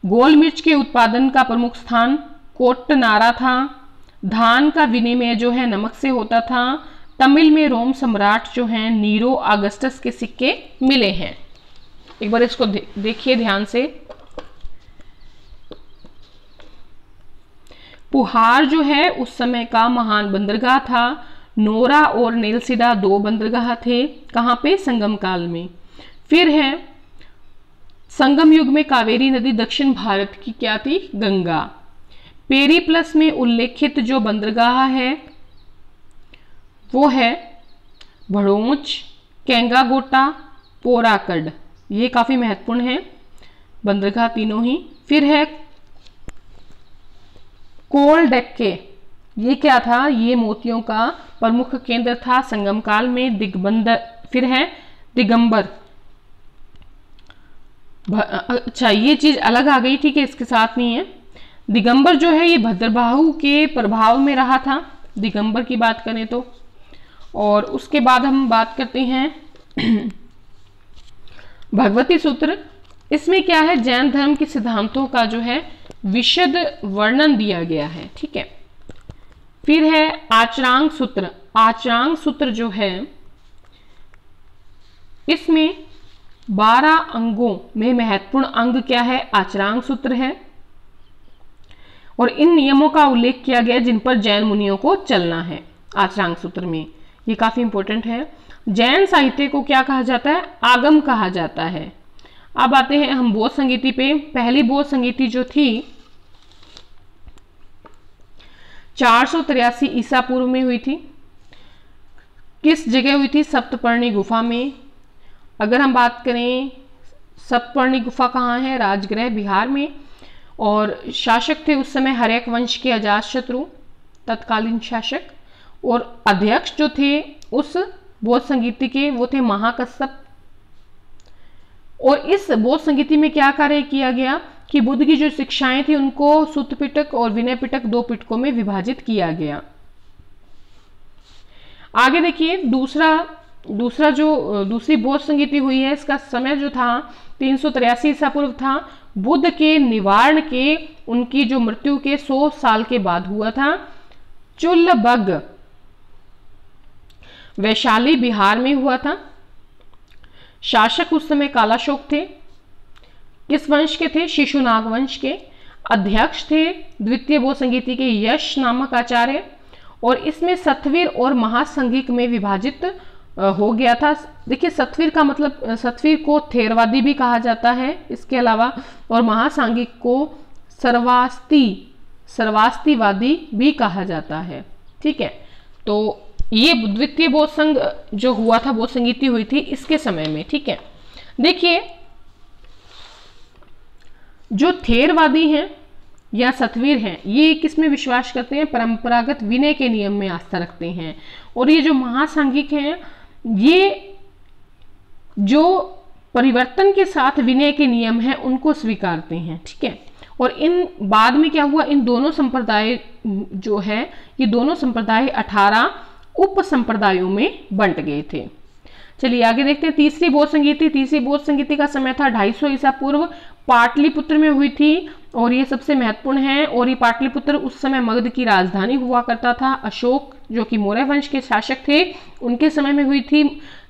[SPEAKER 1] गोल मिर्च के उत्पादन का प्रमुख स्थान कोट्टनारा था। धान का विनिमय जो है नमक से होता था। तमिल में रोम सम्राट जो हैं नीरो अगस्टस के सिक्के मिले हैं। एक बार इसको देखिए ध्यान से। पुहार जो है उस समय का महान बंदरगाह था। नोरा और नेलसिदा 2 बंदरगाह थे। कहाँ पे? संगम काल में। फिर है संगम युग में कावेरी नदी दक्षिण भारत की क्या थी? गंगा। पेरीप्लस में उल्लेखित जो बंदरगाह है वो है भड़ोच, केंगागोटा, पोराकड। ये काफी महत्वपूर्ण है बंदरगाह तीनों ही। फिर है कोलडेक्के, ये क्या था? ये मोतियों का प्रमुख केंद्र था संगम काल में। दिगंबर, फिर है दिगंबर। अच्छा ये चीज अलग आ गई, ठीक है, इसके साथ नहीं है। दिगंबर जो है ये भद्रबाहु के प्रभाव में रहा था, दिगंबर की बात करें तो। और उसके बाद हम बात करते हैं भगवती सूत्र। इसमें क्या है? जैन धर्म के सिद्धांतों का जो है विशद वर्णन दिया गया है, ठीक है। फिर है आचरांग सूत्र। आचरांग सूत्र जो है इसमें 12 अंगों में महत्वपूर्ण अंग क्या है? आचरांग सूत्र है। और इन नियमों का उल्लेख किया गया जिन पर जैन मुनियों को चलना है आचरांग सूत्र में। ये काफी इंपॉर्टेंट है। जैन साहित्य को क्या कहा जाता है? आगम कहा जाता है। अब आते हैं हम बौद्ध संगीति पे। पहली बौद्ध संगीति जो थी 483 ईसा पूर्व में हुई थी। किस जगह हुई थी? सप्तपर्णी गुफा में। अगर हम बात करें सप्तपर्णी गुफा कहाँ है? राजगृह बिहार में। और शासक थे उस समय हर्यक वंश के अजातशत्रु, तत्कालीन शासक। और अध्यक्ष जो थे उस बौद्ध संगीति के वो थे महाकश्यप। और इस बौद्ध संगीति में क्या कार्य किया गया कि बुद्ध की जो शिक्षाएं थी उनको सुत्त पिटक और विनय पिटक 2 पिटकों में विभाजित किया गया। आगे देखिए दूसरा जो दूसरी बौद्ध संगीति हुई है इसका समय जो था 383 ईसा पूर्व था। बुद्ध के निवारण के उनकी जो मृत्यु के 100 साल के बाद हुआ था। चुल्लबग वैशाली बिहार में हुआ था। शासक उस समय कालाशोक थे। किस वंश के थे? शिशुनाग वंश के। अध्यक्ष थे द्वितीय बौद्ध संगीति के यश नामक आचार्य। और इसमें सतवीर और महासंघिक में विभाजित हो गया था। देखिए सतवीर का मतलब, सतवीर को थेरवादी भी कहा जाता है इसके अलावा, और महासांगिक को सर्वास्तिवादी भी कहा जाता है, ठीक है। तो ये द्वितीय बौद्ध संघ जो हुआ था, बौद्ध संगीति हुई थी इसके समय में, ठीक है। देखिए जो थेरवादी हैं या सतवीर हैं ये किसमें विश्वास करते हैं? परंपरागत विनय के नियम में आस्था रखते हैं। और ये जो महासांघिक हैं ये जो परिवर्तन के साथ विनय के नियम हैं उनको स्वीकारते हैं, ठीक है। और इन बाद में क्या हुआ? इन दोनों संप्रदाय जो है ये दोनों संप्रदाय 18 उप संप्रदायों में बंट गए थे। चलिए आगे देखते हैं तीसरी बौद्ध संगीति। तीसरी बौद्ध संगीति का समय था 250 ईसा पूर्व, पाटलिपुत्र में हुई थी और ये सबसे महत्वपूर्ण है। और ये पाटलिपुत्र उस समय मगध की राजधानी हुआ करता था। अशोक जो कि मौर्य वंश के शासक थे उनके समय में हुई थी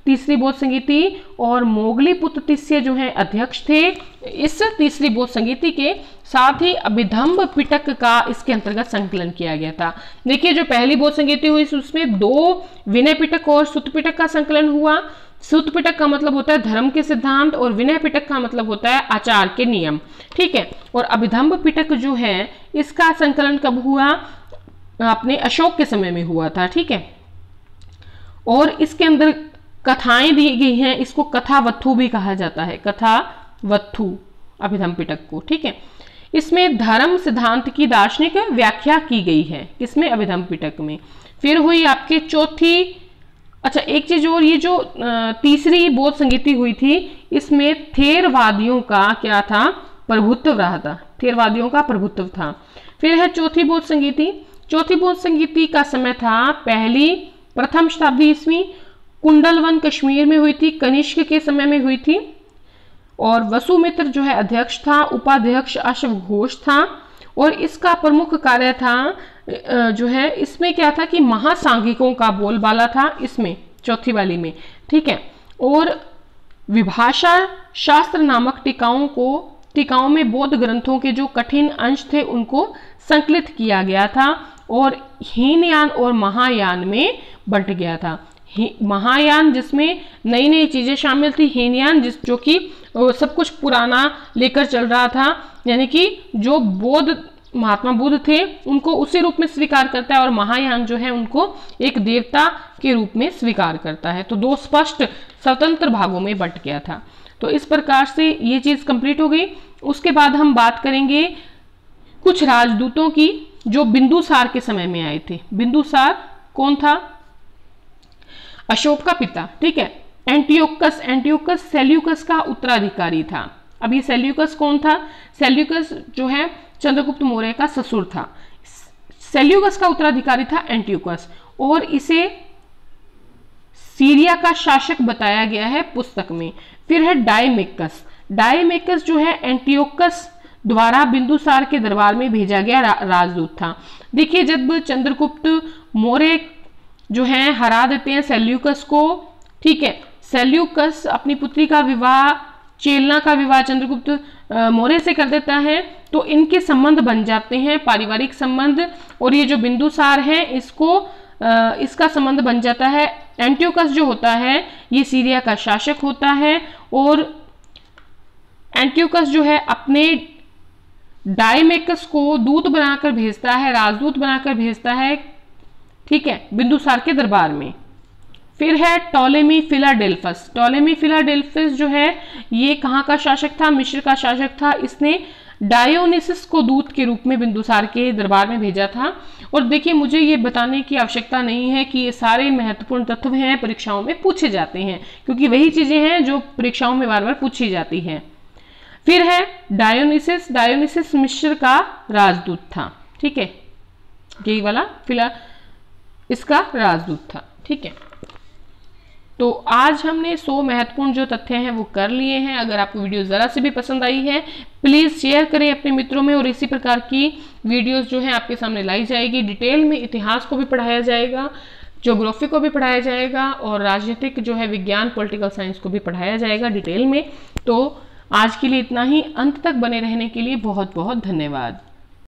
[SPEAKER 1] तीसरी बौद्ध संगीति। और मोगली पुत्र तिस्य जो है अध्यक्ष थे इस तीसरी बौद्ध संगीति के। साथ ही अभिधम्ब पिटक का इसके अंतर्गत संकलन किया गया था। देखिए जो पहली बौद्ध संगीति हुई उसमें 2 विनय पिटक और सुत्त पिटक का संकलन हुआ। सुत्त पिटक का मतलब होता है धर्म के सिद्धांत और विनय पिटक का मतलब होता है आचार के नियम, ठीक है। और अभिधम्ब पिटक जो है इसका संकलन कब हुआ? अपने अशोक के समय में हुआ था, ठीक है। और इसके अंदर कथाएं दी गई हैं, इसको कथावत्थु भी कहा जाता है, कथावत्थु अभिधम्म पिटक को। ठीक है, इसमें धर्म सिद्धांत की दार्शनिक व्याख्या की गई है, किसमें, अभिधम्म पिटक में। फिर हुई आपके चौथी, अच्छा एक चीज और, ये जो तीसरी बौद्ध संगीति हुई थी, इसमें थेरवादियों का क्या था, प्रभुत्व रहा था, थेरवादियों का प्रभुत्व था। फिर है चौथी बौद्ध संगीति। चौथी बौद्ध संगीति का समय था प्रथम शताब्दी ईस्वी, कुंडलवन कश्मीर में हुई थी, कनिष्क के समय में हुई थी, और वसुमित्र जो है अध्यक्ष था, उपाध्यक्ष अश्व घोष था, और इसका प्रमुख कार्य था जो है, इसमें क्या था कि महासांघिकों का बोलबाला था इसमें, चौथी वाली में। ठीक है, और विभाषा शास्त्र नामक टीकाओं में बौद्ध ग्रंथों के जो कठिन अंश थे उनको संकलित किया गया था, और हीनयान और महायान में बंट गया था। महायान जिसमें नई नई चीजें शामिल थी, हीनयान जो कि सब कुछ पुराना लेकर चल रहा था, यानी कि जो बौद्ध महात्मा बुद्ध थे उनको उसी रूप में स्वीकार करता है, और महायान जो है उनको एक देवता के रूप में स्वीकार करता है। तो दो स्पष्ट स्वतंत्र भागों में बंट गया था। तो इस प्रकार से ये चीज कंप्लीट हो गई। उसके बाद हम बात करेंगे कुछ राजदूतों की जो बिंदुसार के समय में आए थे। बिंदुसार कौन था, अशोक का पिता। ठीक है, एंटियोकस सेल्यूकस का उत्तराधिकारी था। अब ये सेल्यूकस कौन था, सेल्यूकस जो है चंद्रगुप्त मौर्य का ससुर था। सेल्यूकस का उत्तराधिकारी था एंटियोकस, और इसे सीरिया का शासक बताया गया है पुस्तक में। फिर है डायमेकस। डायमेकस जो है एंटियोकस द्वारा बिंदुसार के दरबार में भेजा गया राजदूत था। देखिए, जब चंद्रगुप्त मौर्य जो है हरा देते हैं सेल्यूकस को, ठीक है, सेल्यूकस अपनी पुत्री का विवाह, चेलना का विवाह चंद्रगुप्त मौर्य से कर देता है, तो इनके संबंध बन जाते हैं, पारिवारिक संबंध। और ये जो बिंदुसार है इसका संबंध बन जाता है। एंटियोकस जो होता है ये सीरिया का शासक होता है, और एंटियोकस जो है अपने डायमेकस को दूत बनाकर भेजता है, राजदूत बनाकर भेजता है, ठीक है, बिंदुसार के दरबार में। फिर है टॉलेमी फिलाडेल्फस। टॉलेमी फिलाडेल्फस जो है ये कहाँ का शासक था, मिस्र का शासक था। इसने डायोनिसिस को दूत के रूप में बिंदुसार के दरबार में भेजा था। और देखिए, मुझे ये बताने की आवश्यकता नहीं है कि ये सारे महत्वपूर्ण तत्व हैं, परीक्षाओं में पूछे जाते हैं, क्योंकि वही चीजें हैं जो परीक्षाओं में बार बार पूछी जाती हैं। फिर है डायोनिसिस। डायोनिसिस मिस्र का राजदूत था। ठीक है, यही वाला इसका राजदूत था। ठीक है, तो आज हमने 100 महत्वपूर्ण जो तथ्य हैं वो कर लिए हैं। अगर आपको वीडियो ज़रा से भी पसंद आई है, प्लीज़ शेयर करें अपने मित्रों में, और इसी प्रकार की वीडियोस जो है आपके सामने लाई जाएगी। डिटेल में इतिहास को भी पढ़ाया जाएगा, ज्योग्राफी को भी पढ़ाया जाएगा, और राजनीतिक जो है विज्ञान, पॉलिटिकल साइंस को भी पढ़ाया जाएगा डिटेल में। तो आज के लिए इतना ही। अंत तक बने रहने के लिए बहुत बहुत धन्यवाद।